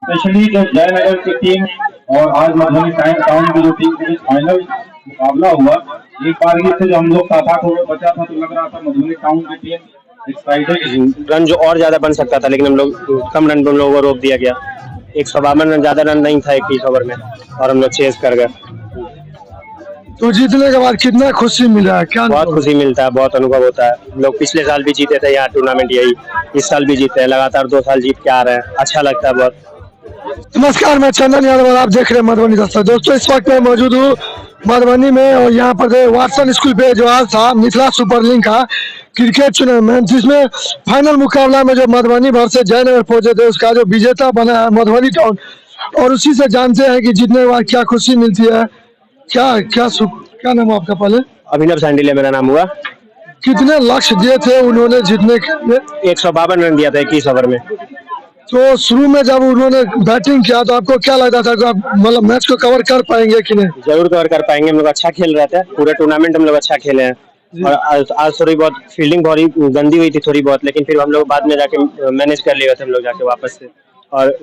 Specially जो जयनगर की team और आज मधुबनी टाउन की जो टीम के बीच फाइनल मुकाबला हुआ, एक बार ये से जो हम लोग 7-8 ओवर बचा था तो लग रहा था मधुबनी टाउन की टीम एक्साइटेड, रन जो और ज्यादा बन सकता था लेकिन हम लोग कम रन पर हम लोगों को रोक दिया गया। 152 रन, ज्यादा रन नहीं था 21 ओवर में और हम लोग चेस कर गए। तो जीतने के बाद कितना खुशी मिला है? क्या बहुत खुशी मिलता है, बहुत अनुभव होता है। लोग पिछले साल भी जीते थे यहाँ टूर्नामेंट, यही इस साल भी जीते हैं, लगातार 2 साल जीत के आ रहे हैं। अच्छा लगता है बहुत। नमस्कार, मैं चंदन यादव और आप देख रहे हैं मधुबनी दस्तक। दोस्तों, इस वक्त मैं मौजूद हूँ मधुबनी में और यहाँ पर वाटसन स्कूल पे जो आज था मिथिला सुपर लीग का क्रिकेट टूर्नामेंट, जिसमें फाइनल मुकाबला में जो मधुबनी भर से जयनगर पहुंचे थे उसका जो विजेता बना है मधुबनी टाउन। और उसी से जानते हैं कि जीतने के बाद क्या खुशी मिलती है। क्या नाम है आपका? पहले अभिनव सैंडिलिया मेरा नाम हुआ। कितने लक्ष्य दिए थे उन्होंने जीतने के लिए? 152 रन दिया था 21 ओवर में। तो शुरू में जब उन्होंने बैटिंग किया तो आपको क्या लगता था कि आप मतलब मैच को कवर कर पाएंगे कि नहीं? जरूर कवर कर पाएंगे, हम लोग अच्छा खेल रहे थे, पूरे टूर्नामेंट हम लोग अच्छा खेले हैं। और आज थोड़ी बहुत फील्डिंग बहुत गंदी हुई थी थोड़ी बहुत, लेकिन फिर हम लोग बाद में जाके मैनेज कर लिए थे हम लोग जाके वापस से। और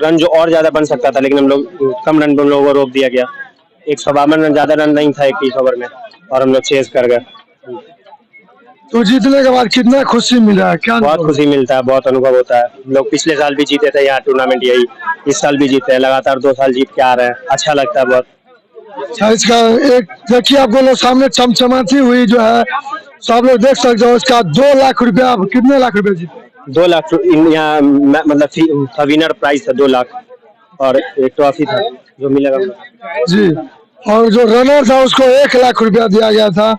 रन जो और ज्यादा बन सकता था लेकिन हम लोग कम रन पर हम लोगों को रोक दिया गया। 152 रन, ज्यादा रन नहीं था 21 ओवर में और हम लोग चेस कर गए। तो जीतने के बाद कितना खुशी मिला है? क्या बहुत खुशी मिलता है, बहुत अनुभव होता है। लोग पिछले साल भी जीते थे यहाँ टूर्नामेंट, यही इस साल भी जीते हैं, लगातार 2 साल जीत के आ रहे हैं। अच्छा लगता है बहुत। अच्छा, इसका एक देखिए आपको लोग सामने चमचमाती हुई जो है सब लोग देख सकते हो। इसका 2 लाख रुपया, आप कितने लाख रुपए जीते? 2 लाख यहाँ मतलब विनर प्राइस था 2 लाख और एक ट्रॉफी था जो मिलेगा जी। और जो रनर था उसको 1 लाख रुपया दिया गया था।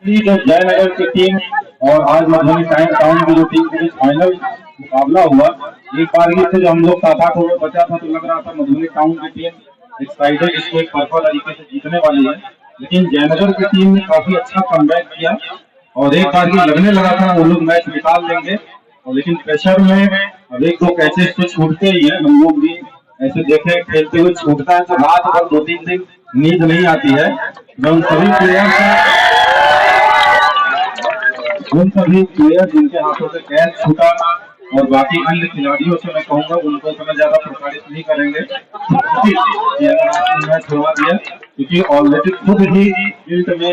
जो जयनगर की टीम और आज मधुबनी टाउन की जो टीम के बीच फाइनल मुकाबला हुआ, एक बार ये से जो हम लोग 7-8 ओवर बचा था तो लग रहा था मधुबनी टाउन की टीम एक्साइटेड, इसको एक परफेक्ट तरीके से जीतने वाली है। लेकिन जयनगर की टीम ने काफी अच्छा कमबैक किया और एक बार ये लगने लगा था वो लोग मैच निकाल लेंगे, और लेकिन प्रेशर में अब 1-2 कैचेस तो छूटते ही है। हम लोग भी ऐसे देखे खेलते हुए छूटता है तो रात भर 2-3 दिन नींद नहीं आती है। मैं उन सभी प्लेयर जिनके हाथों से कैच छूटा और बाकी अन्य खिलाड़ियों से मैं कहूंगा उनको इतना ज्यादा प्रताड़ित नहीं करेंगे अगर आपने मैच छुड़वा दिया, क्योंकि ऑलरेडी खुद ही फील्ड में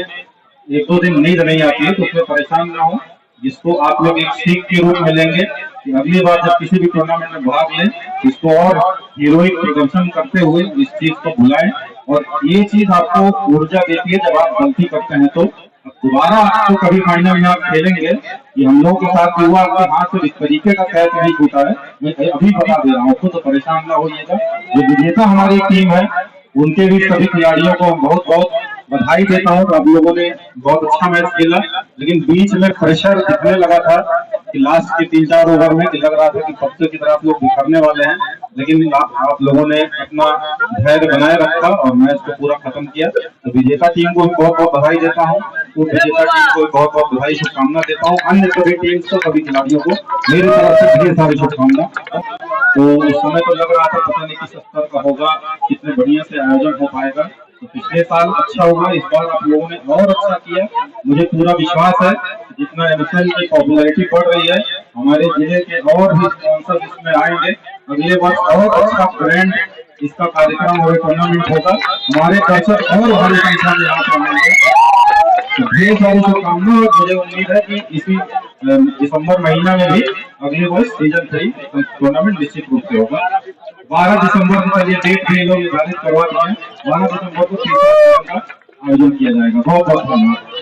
1-2 दिन नींद नहीं आती है, तो उसमें परेशान ना हो। जिसको आप लोग एक सीख के रूप में लेंगे कि अगली बार जब किसी भी टूर्नामेंट में भाग लें इसको और हीरोइक प्रदर्शन करते हुए इस चीज को भुलाएं। और ये चीज आपको ऊर्जा देती है जब आप गलती करते हैं तो दोबारा आपको कभी फाइनल में आप खेलेंगे कि हम लोगों के साथ हुआ, आपके हाथ से इस तरीके का कैच नहीं छूटा है। मैं अभी बता दे रहा हूँ आपको, तो परेशान ना होइएगा। जो विजेता हमारी टीम है उनके भी सभी खिलाड़ियों को बहुत बहुत बधाई देता हूँ। आप लोगों ने बहुत अच्छा मैच खेला, लेकिन बीच में प्रेशर दिखने लगा था कि लास्ट के 3-4 ओवर में लग रहा था कि पत्ते की तरह आप लोग बिखरने वाले हैं, लेकिन आप लोगों ने अपना धैर्य बनाए रखा और मैच को पूरा खत्म किया। तो विजेता टीम को बहुत बहुत बधाई देता हूँ, तो विजेता टीम को बहुत बहुत बधाई शुभकामना देता हूँ। अन्य सभी टीम को, सभी खिलाड़ियों को मेरी तरफ से ढेर सारी शुभकामना। तो उस समय तो लग रहा था पता नहीं किस स्तर का होगा, कितने बढ़िया से आयोजन हो पाएगा। तो पिछले साल अच्छा हुआ, इस बार आप लोगों ने और अच्छा किया। मुझे पूरा विश्वास है जितना एमएसएल की पॉपुलैरिटी बढ़ रही है हमारे जिले के और भी स्पॉन्सर इसमें आएंगे। अगले वर्ष और अच्छा ब्रांड इसका कार्यक्रम और टूर्नामेंट होगा, हमारे दर्शक और बड़ी संख्या में यहाँ पर आएंगे। ढेर सारी शुभकामनाएं और मुझे उम्मीद है कि इसी दिसंबर महीना में भी अगले वर्ष सीजन 3 टूर्नामेंट निश्चित रूप से होगा। 12 दिसंबर का ये डेट भी लोग निर्धारित करवा दिए हैं। 12 दिसंबर को तीसरा का आयोजन किया जाएगा। बहुत बहुत धन्यवाद।